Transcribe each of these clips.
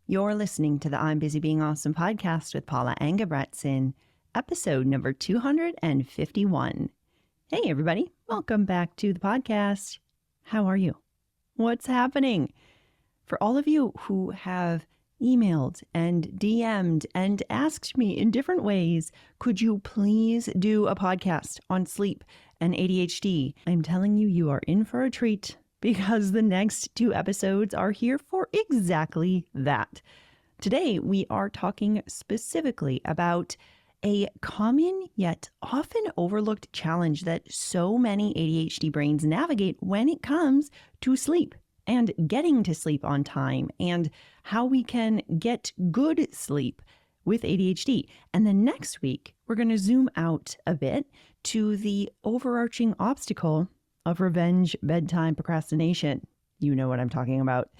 You're listening to the I'm Busy Being Awesome podcast with Paula Engebretson, episode number 251. Hey, everybody. Welcome back to the podcast. How are you? What's happening? For all of you who have emailed and DM'd and asked me in different ways, could you please do a podcast on sleep and ADHD? I'm telling you, you are in for a treat because the next two episodes are here for exactly that. Today, we are talking specifically about a common yet often overlooked challenge that so many ADHD brains navigate when it comes to sleep and getting to sleep on time and how we can get good sleep with ADHD. And then next week, we're going to zoom out a bit to the overarching obstacle of revenge bedtime procrastination. You know what I'm talking about.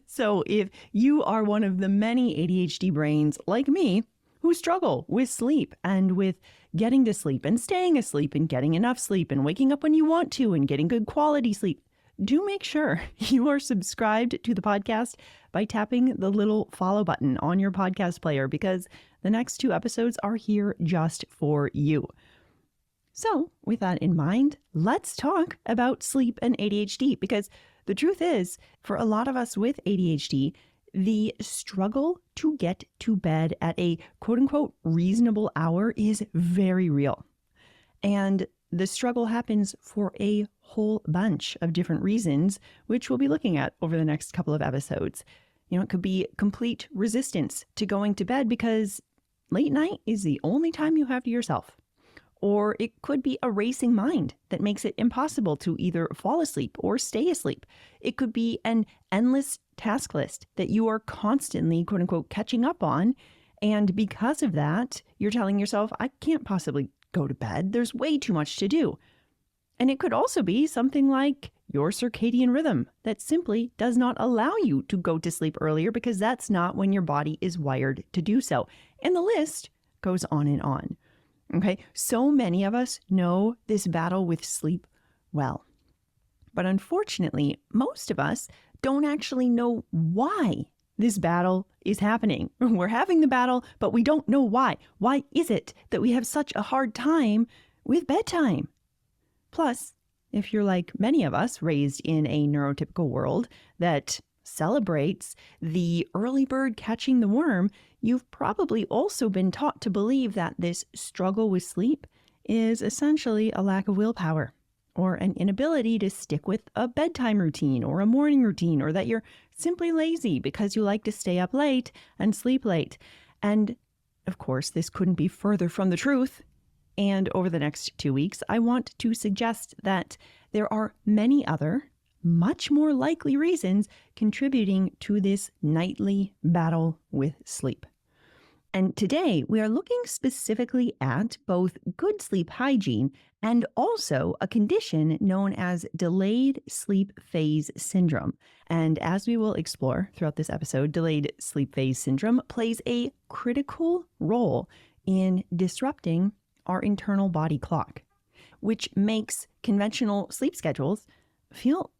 So if you are one of the many ADHD brains like me who struggle with sleep and with getting to sleep and staying asleep and getting enough sleep and waking up when you want to and getting good quality sleep, do make sure you are subscribed to the podcast by tapping the little follow button on your podcast player because the next two episodes are here just for you. So with that in mind, let's talk about sleep and ADHD because the truth is, for a lot of us with ADHD, the struggle to get to bed at a quote unquote reasonable hour is very real. And the struggle happens for a whole bunch of different reasons, which we'll be looking at over the next couple of episodes. You know, it could be complete resistance to going to bed because late night is the only time you have to yourself. Or it could be a racing mind that makes it impossible to either fall asleep or stay asleep. It could be an endless task list that you are constantly, quote unquote, catching up on. And because of that, you're telling yourself, I can't possibly go to bed. There's way too much to do. And it could also be something like your circadian rhythm that simply does not allow you to go to sleep earlier because that's not when your body is wired to do so. And the list goes on and on. Okay, so many of us know this battle with sleep well. But unfortunately, most of us don't actually know why this battle is happening. We're having the battle, but we don't know why. Why is it that we have such a hard time with bedtime? Plus, if you're like many of us raised in a neurotypical world that celebrates the early bird catching the worm, you've probably also been taught to believe that this struggle with sleep is essentially a lack of willpower or an inability to stick with a bedtime routine or a morning routine, or that you're simply lazy because you like to stay up late and sleep late. And of course, this couldn't be further from the truth. And over the next 2 weeks, I want to suggest that there are many other much more likely reasons contributing to this nightly battle with sleep. And today we are looking specifically at both good sleep hygiene and also a condition known as delayed sleep phase syndrome. And as we will explore throughout this episode, delayed sleep phase syndrome plays a critical role in disrupting our internal body clock, which makes conventional sleep schedules feel,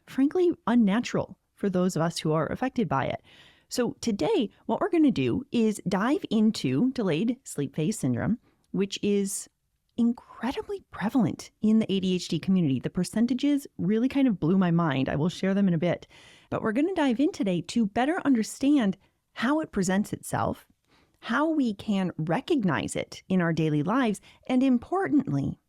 frankly, unnatural for those of us who are affected by it. So today, what we're going to do is dive into delayed sleep phase syndrome, which is incredibly prevalent in the ADHD community. The percentages really kind of blew my mind. I will share them in a bit. But we're going to dive in today to better understand how it presents itself, how we can recognize it in our daily lives, and importantly,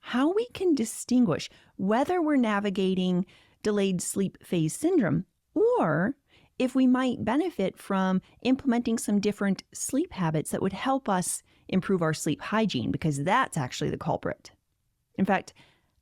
how we can distinguish whether we're navigating delayed sleep phase syndrome or if we might benefit from implementing some different sleep habits that would help us improve our sleep hygiene, because that's actually the culprit. In fact,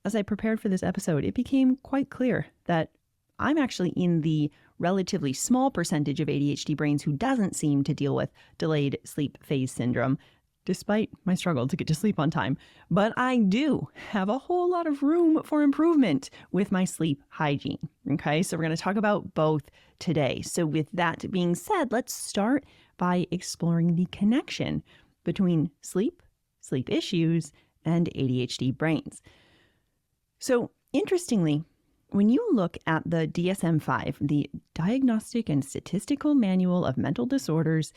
as I prepared for this episode, it became quite clear that I'm actually in the relatively small percentage of ADHD brains who doesn't seem to deal with delayed sleep phase syndrome, despite my struggle to get to sleep on time. But I do have a whole lot of room for improvement with my sleep hygiene. Okay, so we're going to talk about both today. So with that being said, let's start by exploring the connection between sleep, sleep issues, and ADHD brains. So interestingly, when you look at the DSM-5, the Diagnostic and Statistical Manual of Mental Disorders,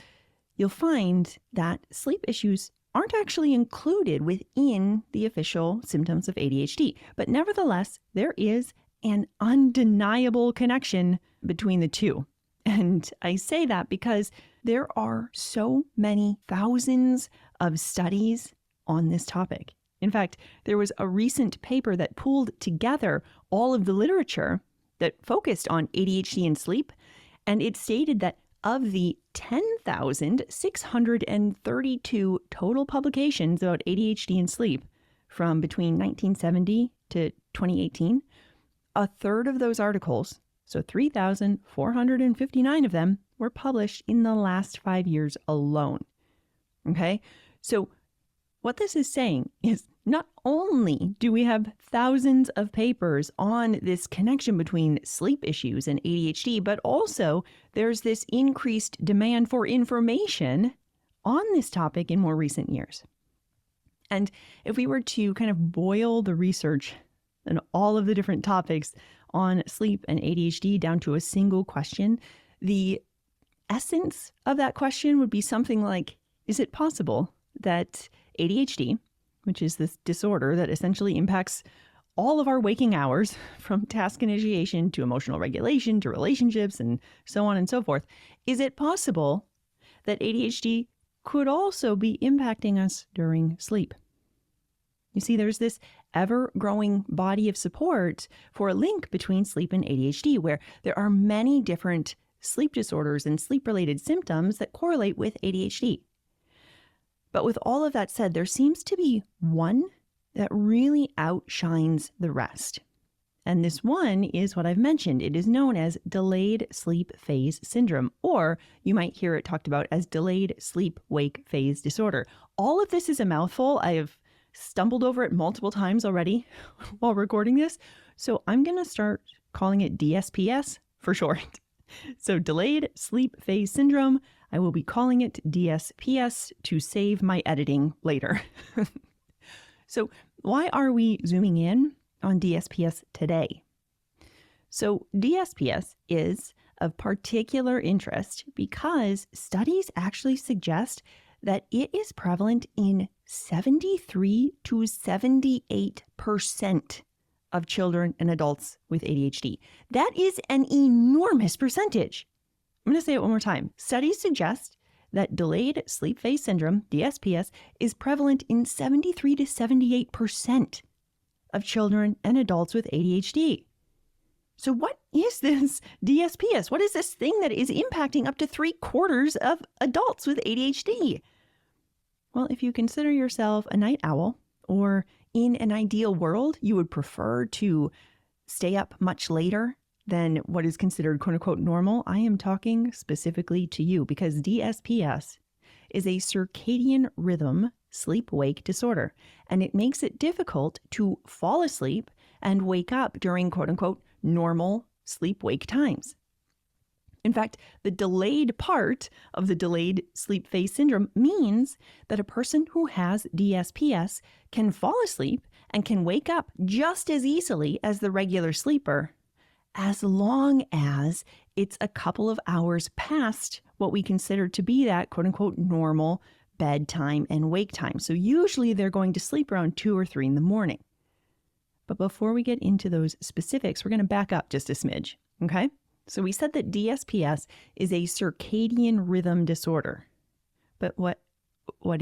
you'll find that sleep issues aren't actually included within the official symptoms of ADHD. But nevertheless, there is an undeniable connection between the two. And I say that because there are so many thousands of studies on this topic. In fact, there was a recent paper that pulled together all of the literature that focused on ADHD and sleep, and it stated that of the 10,632 total publications about ADHD and sleep from between 1970 to 2018, a third of those articles, so 3,459 of them, were published in the last 5 years alone. Okay? So what this is saying is not only do we have thousands of papers on this connection between sleep issues and ADHD, but also there's this increased demand for information on this topic in more recent years. And if we were to kind of boil the research and all of the different topics on sleep and ADHD down to a single question, the essence of that question would be something like, is it possible that ADHD, which is this disorder that essentially impacts all of our waking hours, from task initiation to emotional regulation to relationships and so on and so forth, is it possible that ADHD could also be impacting us during sleep? You see, there's this ever-growing body of support for a link between sleep and ADHD, where there are many different sleep disorders and sleep-related symptoms that correlate with ADHD. But with all of that said, there seems to be one that really outshines the rest. And this one is what I've mentioned. It is known as delayed sleep phase syndrome, or you might hear it talked about as delayed sleep-wake phase disorder. All of this is a mouthful. I have stumbled over it multiple times already while recording this. So I'm going to start calling it DSPS for short. So delayed sleep phase syndrome. I will be calling it DSPS to save my editing later. So why are we zooming in on DSPS today? So DSPS is of particular interest because studies actually suggest that it is prevalent in 73 to 78% of children and adults with ADHD. That is an enormous percentage. I'm going to say it one more time. Studies suggest that delayed sleep phase syndrome, DSPS, is prevalent in 73 to 78% of children and adults with ADHD. So what is this DSPS? What is this thing that is impacting up to 3/4 of adults with ADHD? Well, if you consider yourself a night owl, or in an ideal world, you would prefer to stay up much later than what is considered quote unquote normal, I am talking specifically to you, because DSPS is a circadian rhythm sleep-wake disorder, and it makes it difficult to fall asleep and wake up during quote unquote normal sleep-wake times. In fact, the delayed part of the delayed sleep phase syndrome means that a person who has DSPS can fall asleep and can wake up just as easily as the regular sleeper, as long as it's a couple of hours past what we consider to be that quote unquote normal bedtime and wake time. So usually they're going to sleep around 2 or 3 in the morning. But before we get into those specifics, we're going to back up just a smidge, okay? So we said that DSPS is a circadian rhythm disorder. But what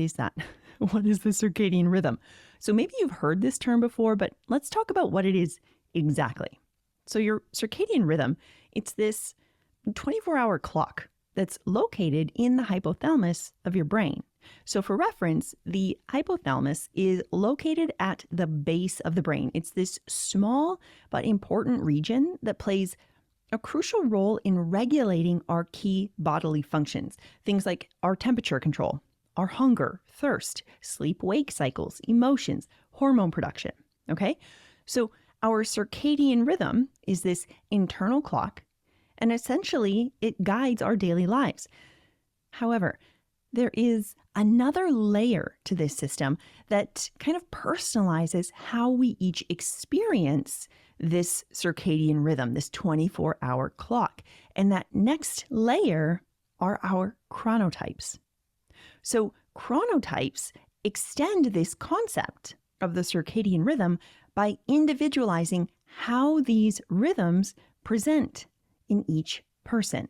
is that? What is the circadian rhythm? So maybe you've heard this term before, but let's talk about what it is exactly. So your circadian rhythm, it's this 24-hour clock that's located in the hypothalamus of your brain. So for reference, the hypothalamus is located at the base of the brain. It's this small but important region that plays a crucial role in regulating our key bodily functions. Things like our temperature control, our hunger, thirst, sleep-wake cycles, emotions, hormone production, okay? So our circadian rhythm is this internal clock, and essentially it guides our daily lives. However, there is another layer to this system that kind of personalizes how we each experience this circadian rhythm, this 24-hour clock. And that next layer are our chronotypes. So chronotypes extend this concept of the circadian rhythm by individualizing how these rhythms present in each person.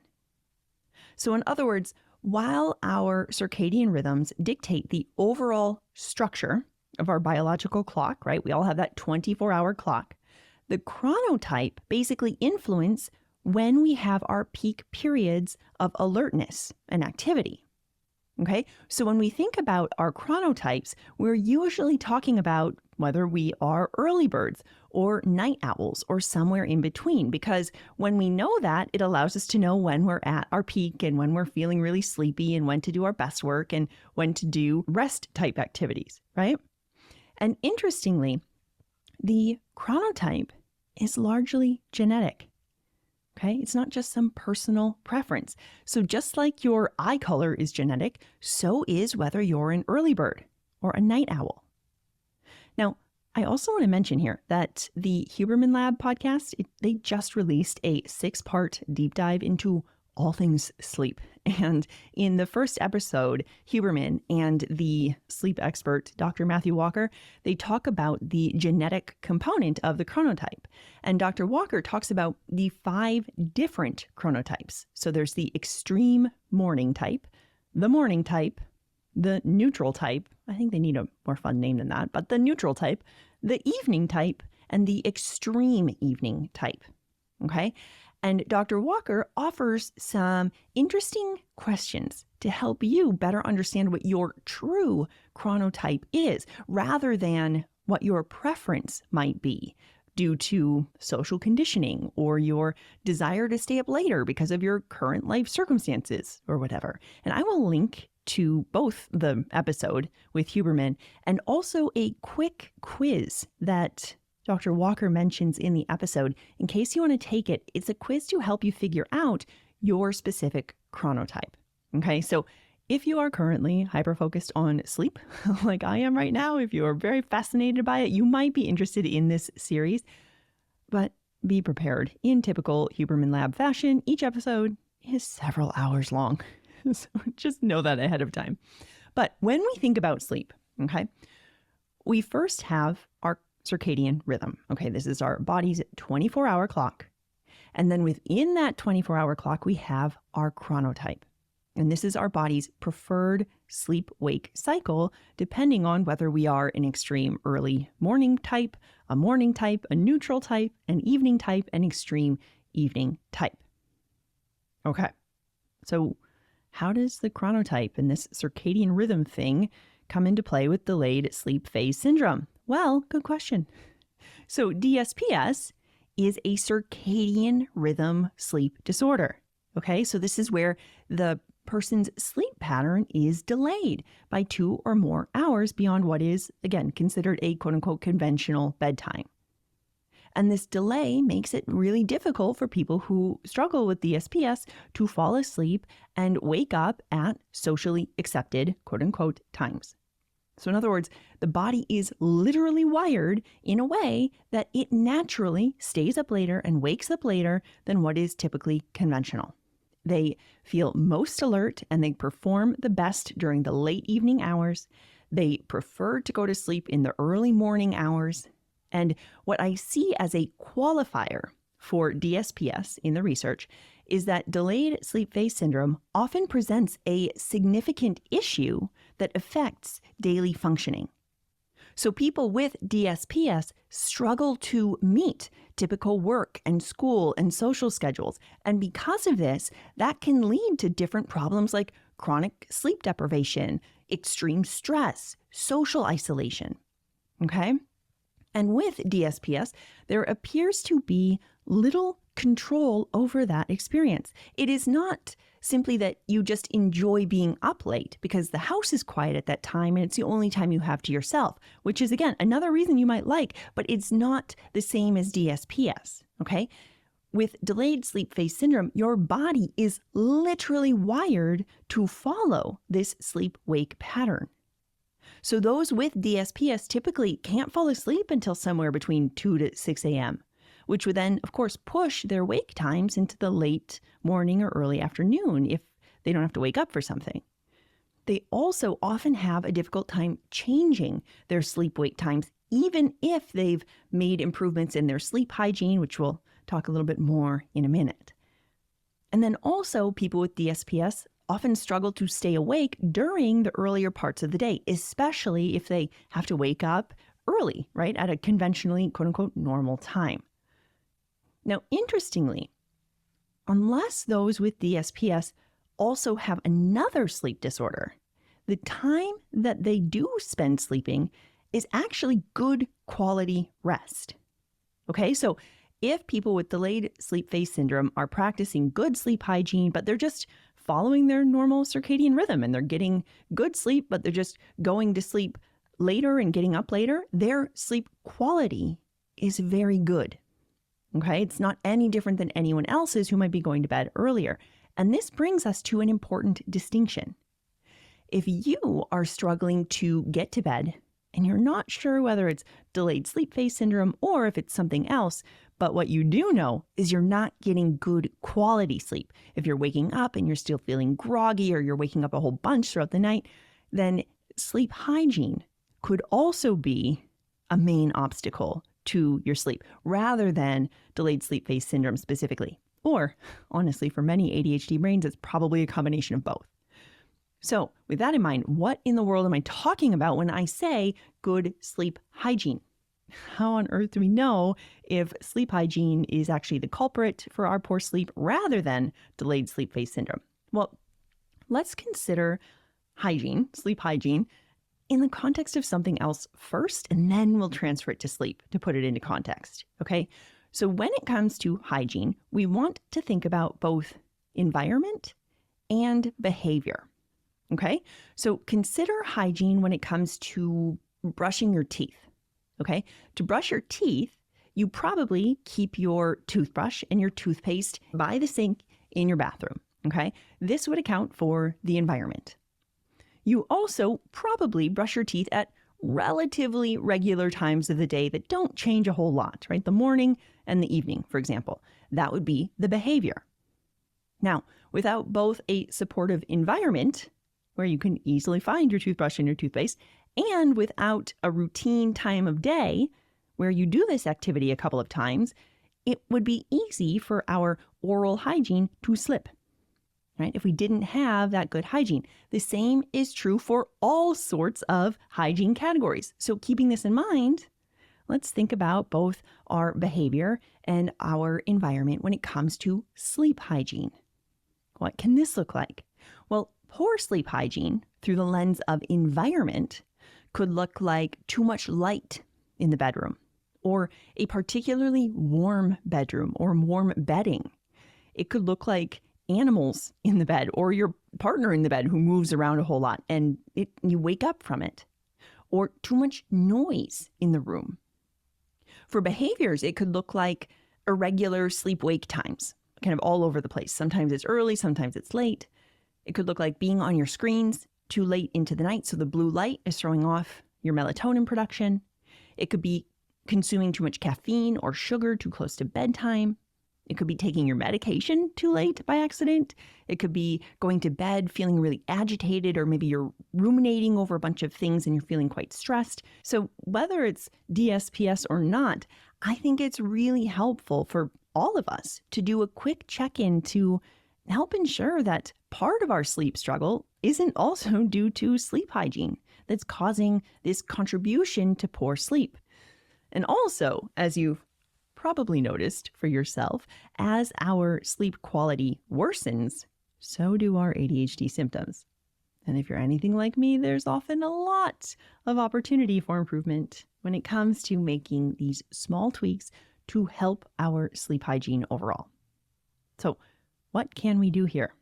So in other words, while our circadian rhythms dictate the overall structure of our biological clock, right? We all have that 24-hour clock. The chronotype basically influence when we have our peak periods of alertness and activity. Okay, so when we think about our chronotypes, we're usually talking about whether we are early birds or night owls or somewhere in between, because when we know that, it allows us to know when we're at our peak and when we're feeling really sleepy and when to do our best work and when to do rest type activities, right? And interestingly, the chronotype is largely genetic. Okay, it's not just some personal preference. So just like your eye color is genetic, so is whether you're an early bird or a night owl. Now, I also want to mention here that the Huberman Lab podcast, they just released a 6-part deep dive into all things sleep. And in the first episode, Huberman and the sleep expert, Dr. Matthew Walker, they talk about the genetic component of the chronotype. And Dr. Walker talks about the 5 different chronotypes. So there's the extreme morning type, the morning type, the neutral type. I think they need a more fun name than that, but the neutral type, the evening type, and the extreme evening type. Okay? And Dr. Walker offers some interesting questions to help you better understand what your true chronotype is, rather than what your preference might be due to social conditioning or your desire to stay up later because of your current life circumstances or whatever. And I will link to both the episode with Huberman and also a quick quiz that Dr. Walker mentions in the episode. In case you want to take it, it's a quiz to help you figure out your specific chronotype. Okay, so if you are currently hyper-focused on sleep, like I am right now, if you are very fascinated by it, you might be interested in this series. But be prepared. In typical Huberman Lab fashion, each episode is several hours long. So just know that ahead of time. But when we think about sleep, okay, we first have our circadian rhythm. Okay, this is our body's 24-hour clock. And then within that 24-hour clock, we have our chronotype. And this is our body's preferred sleep-wake cycle, depending on whether we are an extreme early morning type, a neutral type, an evening type, an extreme evening type. Okay, so how does the chronotype and this circadian rhythm thing come into play with delayed sleep phase syndrome? Well, good question. So DSPS is a circadian rhythm sleep disorder. Okay, so this is where the person's sleep pattern is delayed by 2 or more hours beyond what is, again, considered a quote-unquote conventional bedtime. And this delay makes it really difficult for people who struggle with DSPS to fall asleep and wake up at socially accepted quote-unquote times. So in other words, the body is literally wired in a way that it naturally stays up later and wakes up later than what is typically conventional. They feel most alert and they perform the best during the late evening hours. They prefer to go to sleep in the early morning hours. And what I see as a qualifier for DSPS in the research is that delayed sleep phase syndrome often presents a significant issue that affects daily functioning. So people with DSPS struggle to meet typical work and school and social schedules. And because of this, that can lead to different problems like chronic sleep deprivation, extreme stress, social isolation. Okay? And with DSPS, there appears to be little control over that experience. It is not simply that you just enjoy being up late because the house is quiet at that time and it's the only time you have to yourself, which is, again, another reason you might like, but it's not the same as DSPS, okay? With delayed sleep phase syndrome, your body is literally wired to follow this sleep-wake pattern. So those with DSPS typically can't fall asleep until somewhere between 2 to 6 a.m., which would then, of course, push their wake times into the late morning or early afternoon if they don't have to wake up for something. They also often have a difficult time changing their sleep-wake times, even if they've made improvements in their sleep hygiene, which we'll talk a little bit more in a minute. And then also, people with DSPS often struggle to stay awake during the earlier parts of the day, especially if they have to wake up early, right, at a conventionally, quote unquote, normal time. Now, interestingly, unless those with DSPS also have another sleep disorder, the time that they do spend sleeping is actually good quality rest. Okay, so if people with delayed sleep phase syndrome are practicing good sleep hygiene, but they're just following their normal circadian rhythm and they're getting good sleep, but they're just going to sleep later and getting up later, their sleep quality is very good. Okay, it's not any different than anyone else's who might be going to bed earlier. And this brings us to an important distinction. If you are struggling to get to bed and you're not sure whether it's delayed sleep phase syndrome or if it's something else, but what you do know is you're not getting good quality sleep. If you're waking up and you're still feeling groggy or you're waking up a whole bunch throughout the night, then sleep hygiene could also be a main obstacle to your sleep rather than delayed sleep phase syndrome specifically. Or honestly, for many ADHD brains, it's probably a combination of both. So with that in mind, what in the world am I talking about when I say good sleep hygiene? How on earth do we know if sleep hygiene is actually the culprit for our poor sleep rather than delayed sleep phase syndrome? Well, let's consider hygiene, sleep hygiene, in the context of something else first, and then we'll transfer it to sleep to put it into context, okay? So when it comes to hygiene, we want to think about both environment and behavior, okay? So consider hygiene when it comes to brushing your teeth, okay? To brush your teeth, you probably keep your toothbrush and your toothpaste by the sink in your bathroom, okay? This would account for the environment. You also probably brush your teeth at relatively regular times of the day that don't change a whole lot, right? The morning and the evening, for example. That would be the behavior. Now, without both a supportive environment, where you can easily find your toothbrush and your toothpaste, and without a routine time of day where you do this activity a couple of times, it would be easy for our oral hygiene to slip. Right? If we didn't have that good hygiene. The same is true for all sorts of hygiene categories. So keeping this in mind, let's think about both our behavior and our environment when it comes to sleep hygiene. What can this look like? Well, poor sleep hygiene through the lens of environment could look like too much light in the bedroom, or a particularly warm bedroom or warm bedding. It could look like animals in the bed or your partner in the bed who moves around a whole lot and you wake up from it, or too much noise in the room. For behaviors, it could look like irregular sleep-wake times, kind of all over the place. Sometimes it's early, sometimes it's late. It could look like being on your screens too late into the night, so the blue light is throwing off your melatonin production. It could be consuming too much caffeine or sugar too close to bedtime. It could be taking your medication too late by accident. It could be going to bed feeling really agitated, or maybe you're ruminating over a bunch of things and you're feeling quite stressed. So whether it's DSPS or not, I think it's really helpful for all of us to do a quick check-in to help ensure that part of our sleep struggle isn't also due to sleep hygiene that's causing this contribution to poor sleep. And also, as you've probably noticed for yourself, as our sleep quality worsens, so do our ADHD symptoms. And if you're anything like me, there's often a lot of opportunity for improvement when it comes to making these small tweaks to help our sleep hygiene overall. So what can we do here?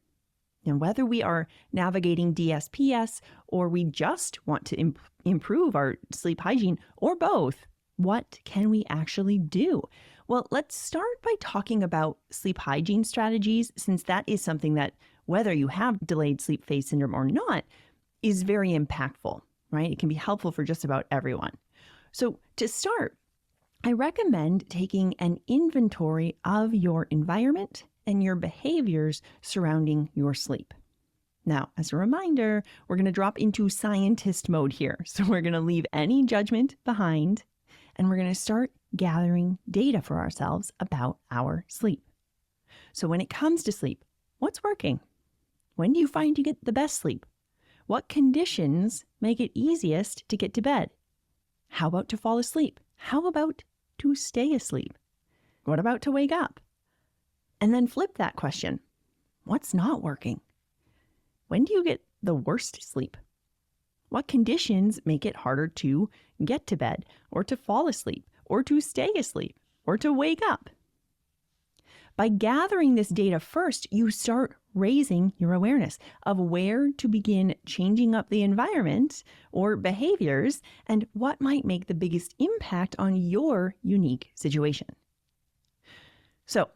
And whether we are navigating DSPS or we just want to improve our sleep hygiene or both, what can we actually do? Well, let's start by talking about sleep hygiene strategies, since that is something that, whether you have delayed sleep phase syndrome or not, is very impactful, right? It can be helpful for just about everyone. So to start, I recommend taking an inventory of your environment and your behaviors surrounding your sleep. Now, as a reminder, we're going to drop into scientist mode here. So we're going to leave any judgment behind, and we're going to start gathering data for ourselves about our sleep. So when it comes to sleep, what's working? When do you find you get the best sleep? What conditions make it easiest to get to bed? How about to fall asleep? How about to stay asleep? What about to wake up? And then flip that question. What's not working? When do you get the worst sleep? What conditions make it harder to get to bed or to fall asleep or to stay asleep or to wake up? By gathering this data first, you start raising your awareness of where to begin changing up the environment or behaviors and what might make the biggest impact on your unique situation. So,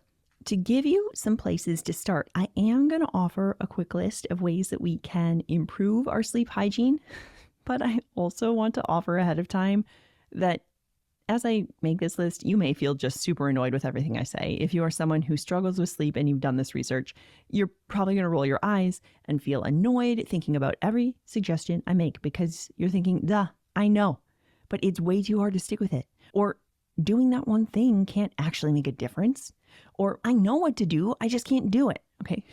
to give you some places to start, I am going to offer a quick list of ways that we can improve our sleep hygiene, but I also want to offer ahead of time that as I make this list, you may feel just super annoyed with everything I say. If you are someone who struggles with sleep and you've done this research, you're probably going to roll your eyes and feel annoyed thinking about every suggestion I make because you're thinking, duh, I know, but it's way too hard to stick with it. Or doing that one thing can't actually make a difference. Or I know what to do, I just can't do it. Okay.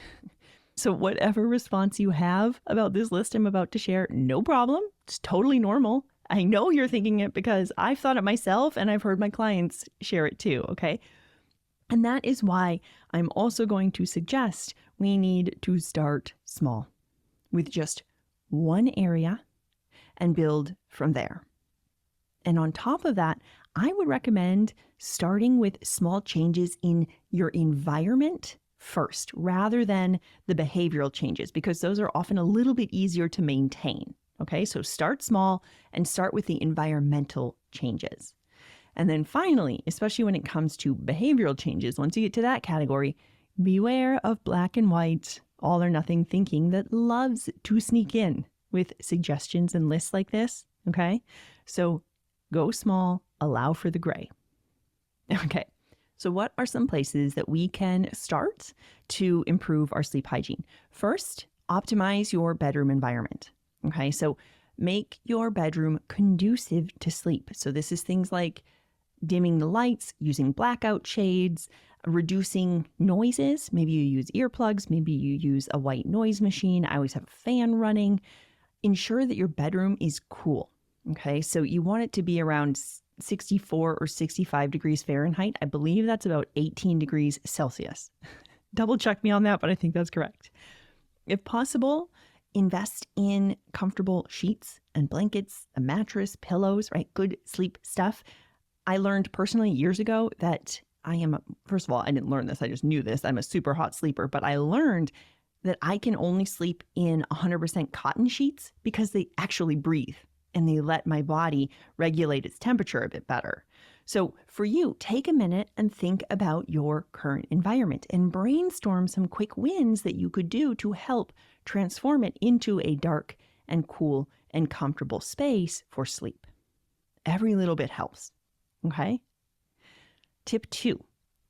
So whatever response you have about this list I'm about to share, no problem. It's totally normal. I know you're thinking it because I've thought it myself and I've heard my clients share it too, okay? And that is why I'm also going to suggest we need to start small with just one area and build from there. And on top of that, I would recommend starting with small changes in your environment first, rather than the behavioral changes, because those are often a little bit easier to maintain. Okay, so start small and start with the environmental changes. And then finally, especially when it comes to behavioral changes, once you get to that category, beware of black and white, all or nothing thinking that loves to sneak in with suggestions and lists like this. Okay, so go small, allow for the gray. Okay, so what are some places that we can start to improve our sleep hygiene? First, optimize your bedroom environment. Okay, so make your bedroom conducive to sleep. So this is things like dimming the lights, using blackout shades, reducing noises. Maybe you use earplugs, maybe you use a white noise machine. I always have a fan running. Ensure that your bedroom is cool. Okay, so you want it to be around 64 or 65 degrees Fahrenheit. I believe that's about 18 degrees Celsius. Double check me on that, but I think that's correct. If possible, invest in comfortable sheets and blankets, a mattress, pillows, right? Good sleep stuff. I learned personally years ago that first of all, I didn't learn this. I just knew this. I'm a super hot sleeper, but I learned that I can only sleep in 100% cotton sheets because they actually breathe and they let my body regulate its temperature a bit better. So for you, take a minute and think about your current environment and brainstorm some quick wins that you could do to help transform it into a dark and cool and comfortable space for sleep. Every little bit helps, okay? Tip 2,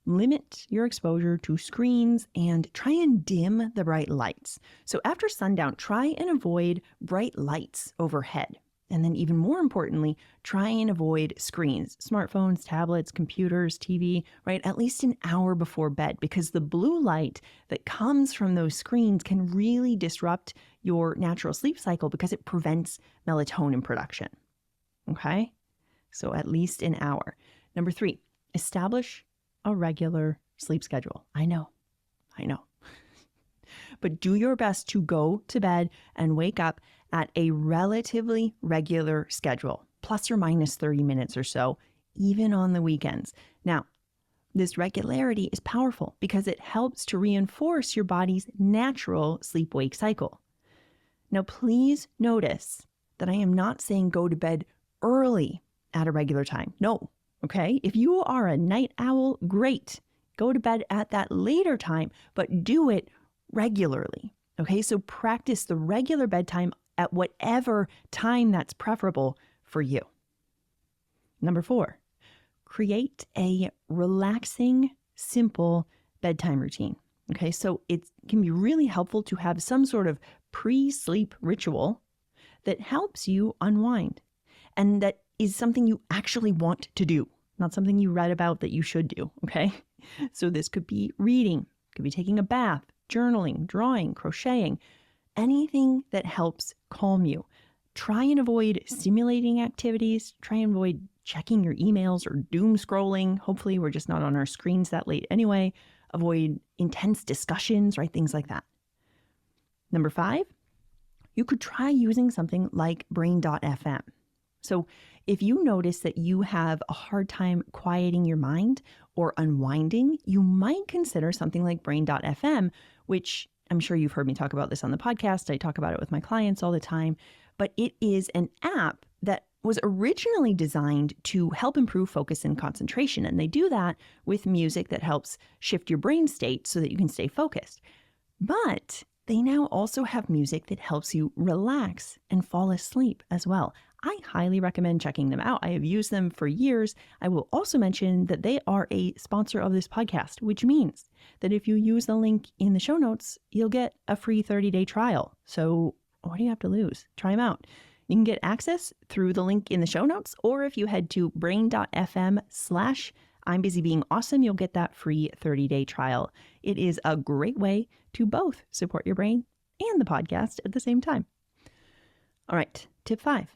limit your exposure to screens and try and dim the bright lights. So after sundown, try and avoid bright lights overhead. And then even more importantly, try and avoid screens, smartphones, tablets, computers, TV, right? At least an hour before bed, because the blue light that comes from those screens can really disrupt your natural sleep cycle because it prevents melatonin production. Okay? So at least an hour. Number 3, establish a regular sleep schedule. I know. But do your best to go to bed and wake up at a relatively regular schedule, plus or minus 30 minutes or so, even on the weekends. Now, this regularity is powerful because it helps to reinforce your body's natural sleep-wake cycle. Now, please notice that I am not saying go to bed early at a regular time. No, okay? If you are a night owl, great. Go to bed at that later time, but do it regularly. Okay, so practice the regular bedtime at whatever time that's preferable for you. Number 4, create a relaxing, simple bedtime routine. Okay, so it can be really helpful to have some sort of pre-sleep ritual that helps you unwind, and that is something you actually want to do, not something you read about that you should do, okay? So this could be reading, could be taking a bath, journaling, drawing, crocheting, anything that helps calm you. Try and avoid stimulating activities. Try and avoid checking your emails or doom scrolling. Hopefully we're just not on our screens that late anyway. Avoid intense discussions, right? Things like that. Number 5, you could try using something like Brain.fm. So if you notice that you have a hard time quieting your mind or unwinding, you might consider something like Brain.fm, which I'm sure you've heard me talk about this on the podcast. I talk about it with my clients all the time, but it is an app that was originally designed to help improve focus and concentration. And they do that with music that helps shift your brain state so that you can stay focused. But they now also have music that helps you relax and fall asleep as well. I highly recommend checking them out. I have used them for years. I will also mention that they are a sponsor of this podcast, which means that if you use the link in the show notes, you'll get a free 30-day trial. So what do you have to lose? Try them out. You can get access through the link in the show notes, or if you head to brain.fm/I'm busy being awesome, you'll get that free 30-day trial. It is a great way to both support your brain and the podcast at the same time. All right, tip 5.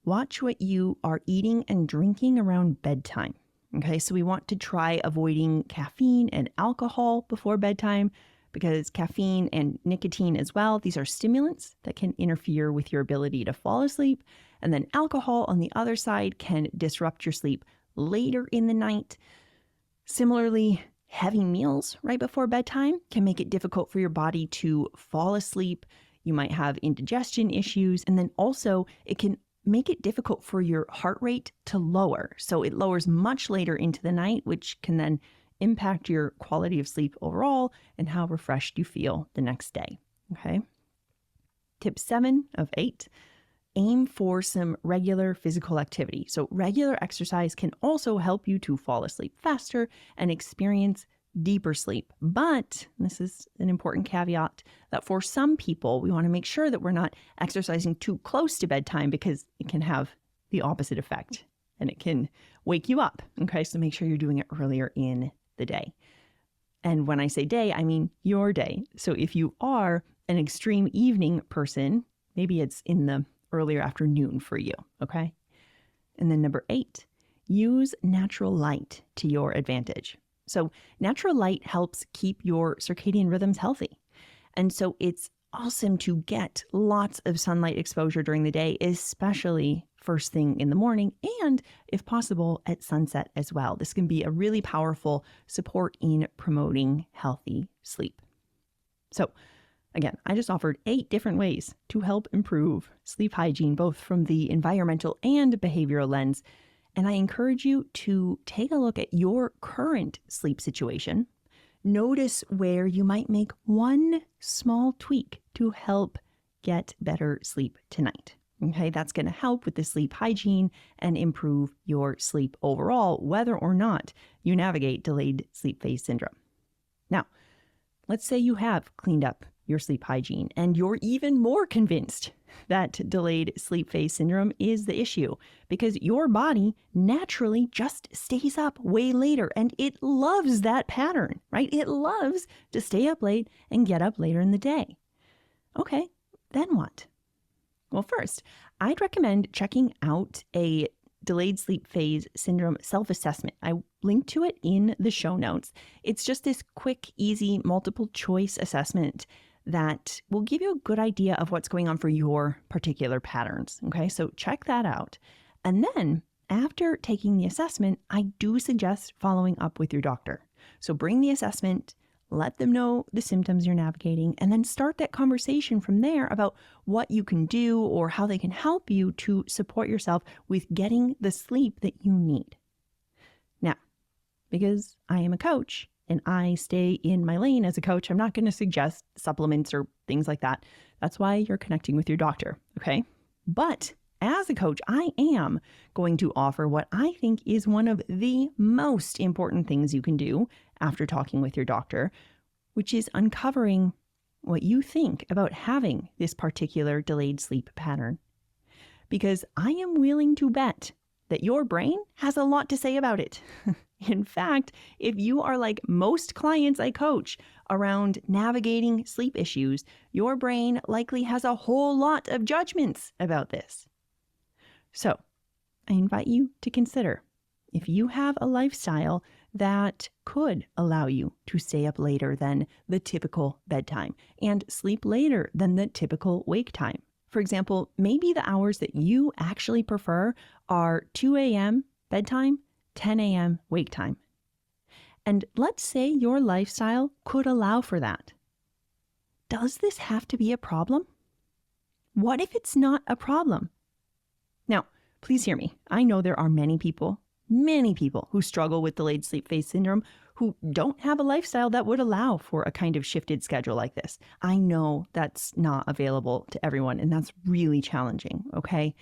Watch what you are eating and drinking around bedtime. Okay, so we want to try avoiding caffeine and alcohol before bedtime, because caffeine and nicotine as well, these are stimulants that can interfere with your ability to fall asleep. And then alcohol on the other side can disrupt your sleep later in the night. Similarly, heavy meals right before bedtime can make it difficult for your body to fall asleep. You might have indigestion issues, and then also it can make it difficult for your heart rate to lower. So it lowers much later into the night, which can then impact your quality of sleep overall and how refreshed you feel the next day. Okay. Tip 7 of 8, aim for some regular physical activity. So regular exercise can also help you to fall asleep faster and experience deeper sleep. But this is an important caveat that for some people, we want to make sure that we're not exercising too close to bedtime, because it can have the opposite effect and it can wake you up. Okay. So make sure you're doing it earlier in the day. And when I say day, I mean your day. So if you are an extreme evening person, maybe it's in the earlier afternoon for you. Okay. And then number 8, use natural light to your advantage. So natural light helps keep your circadian rhythms healthy. And so it's awesome to get lots of sunlight exposure during the day, especially first thing in the morning, and if possible at sunset as well. This can be a really powerful support in promoting healthy sleep. So again, I just offered 8 different ways to help improve sleep hygiene, both from the environmental and behavioral lens. And I encourage you to take a look at your current sleep situation. Notice where you might make one small tweak to help get better sleep tonight. Okay, that's going to help with the sleep hygiene and improve your sleep overall, whether or not you navigate delayed sleep phase syndrome. Now, let's say you have cleaned up your sleep hygiene and you're even more convinced that delayed sleep phase syndrome is the issue, because your body naturally just stays up way later and it loves that pattern, right? It loves to stay up late and get up later in the day. Okay, then what? Well, first, I'd recommend checking out a delayed sleep phase syndrome self-assessment. I linked to it in the show notes. It's just this quick, easy, multiple choice assessment that will give you a good idea of what's going on for your particular patterns. Okay, so check that out. And then after taking the assessment, I do suggest following up with your doctor. So bring the assessment, let them know the symptoms you're navigating, and then start that conversation from there about what you can do or how they can help you to support yourself with getting the sleep that you need. Now, because I am a coach and I stay in my lane as a coach, I'm not going to suggest supplements or things like that. That's why you're connecting with your doctor, okay? But as a coach, I am going to offer what I think is one of the most important things you can do after talking with your doctor, which is uncovering what you think about having this particular delayed sleep pattern. Because I am willing to bet that your brain has a lot to say about it. In fact, if you are like most clients I coach around navigating sleep issues, your brain likely has a whole lot of judgments about this. So, I invite you to consider if you have a lifestyle that could allow you to stay up later than the typical bedtime and sleep later than the typical wake time. For example, maybe the hours that you actually prefer are 2 a.m. bedtime, 10 a.m. wake time. And let's say your lifestyle could allow for that. Does this have to be a problem? What if it's not a problem? Now, please hear me. I know there are many people who struggle with delayed sleep phase syndrome who don't have a lifestyle that would allow for a kind of shifted schedule like this. I know that's not available to everyone, and that's really challenging, okay?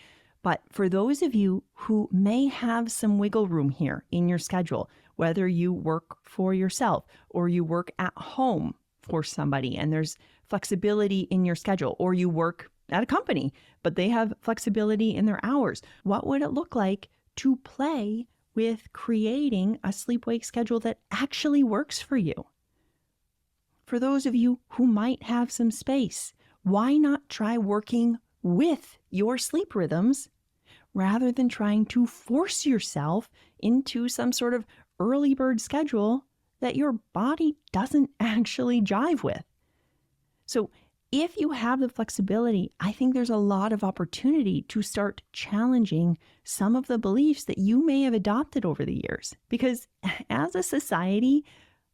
But for those of you who may have some wiggle room here in your schedule, whether you work for yourself or you work at home for somebody and there's flexibility in your schedule, or you work at a company, but they have flexibility in their hours, what would it look like to play with creating a sleep-wake schedule that actually works for you? For those of you who might have some space, why not try working with your sleep rhythms rather than trying to force yourself into some sort of early bird schedule that your body doesn't actually jive with? So if you have the flexibility, I think there's a lot of opportunity to start challenging some of the beliefs that you may have adopted over the years. Because as a society,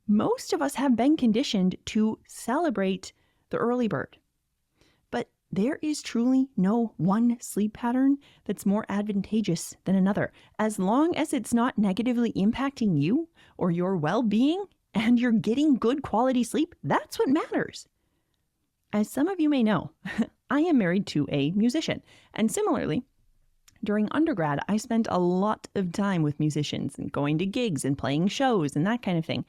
most of us have been conditioned to celebrate the early bird. But there is truly no one sleep pattern that's more advantageous than another. As long as it's not negatively impacting you or your well-being and you're getting good quality sleep, that's what matters. As some of you may know, I am married to a musician, and similarly, during undergrad, I spent a lot of time with musicians and going to gigs and playing shows and that kind of thing.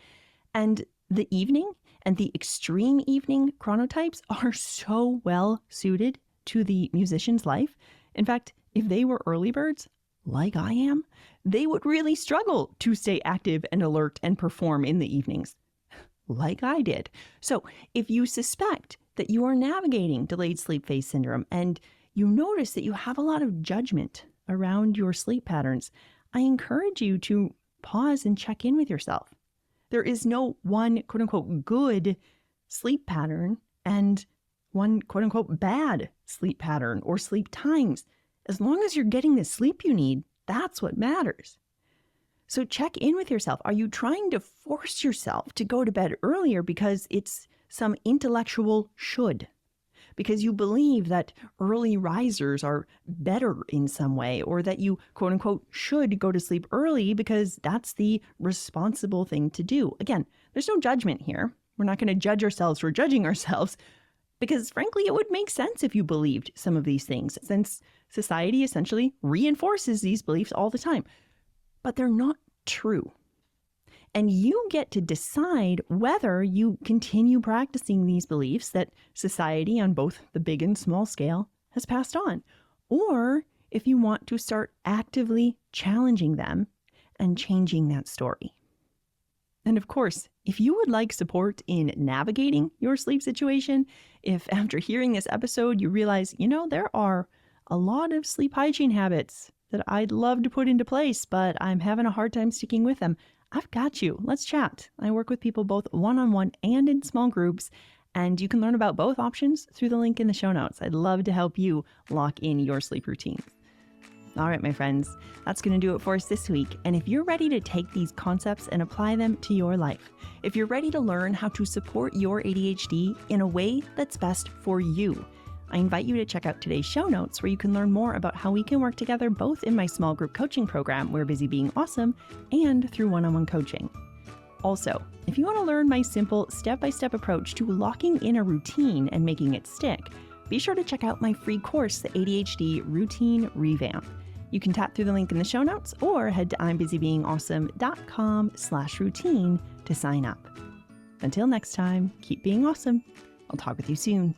And the evening and the extreme evening chronotypes are so well suited to the musician's life. In fact, if they were early birds, like I am, they would really struggle to stay active and alert and perform in the evenings, like I did. So if you suspect that you are navigating delayed sleep phase syndrome and you notice that you have a lot of judgment around your sleep patterns, I encourage you to pause and check in with yourself. There is no one quote unquote good sleep pattern and one quote unquote bad sleep pattern or sleep times. As long as you're getting the sleep you need, that's what matters. So check in with yourself. Are you trying to force yourself to go to bed earlier because it's some intellectual should? Because you believe that early risers are better in some way, or that you, quote unquote, should go to sleep early because that's the responsible thing to do. Again, there's no judgment here. We're not going to judge ourselves for judging ourselves, because frankly, it would make sense if you believed some of these things, since society essentially reinforces these beliefs all the time. But they're not true. And you get to decide whether you continue practicing these beliefs that society on both the big and small scale has passed on, or if you want to start actively challenging them and changing that story. And of course, if you would like support in navigating your sleep situation, if after hearing this episode you realize, there are a lot of sleep hygiene habits that I'd love to put into place, but I'm having a hard time sticking with them, I've got you. Let's chat. I work with people both one-on-one and in small groups, and you can learn about both options through the link in the show notes. I'd love to help you lock in your sleep routines. All right, my friends, that's going to do it for us this week. And if you're ready to take these concepts and apply them to your life, if you're ready to learn how to support your ADHD in a way that's best for you, I invite you to check out today's show notes, where you can learn more about how we can work together both in my small group coaching program, We're Busy Being Awesome, and through one-on-one coaching. Also, if you want to learn my simple step-by-step approach to locking in a routine and making it stick, be sure to check out my free course, the ADHD Routine Revamp. You can tap through the link in the show notes or head to I'mBusyBeingAwesome.com/routine to sign up. Until next time, keep being awesome. I'll talk with you soon.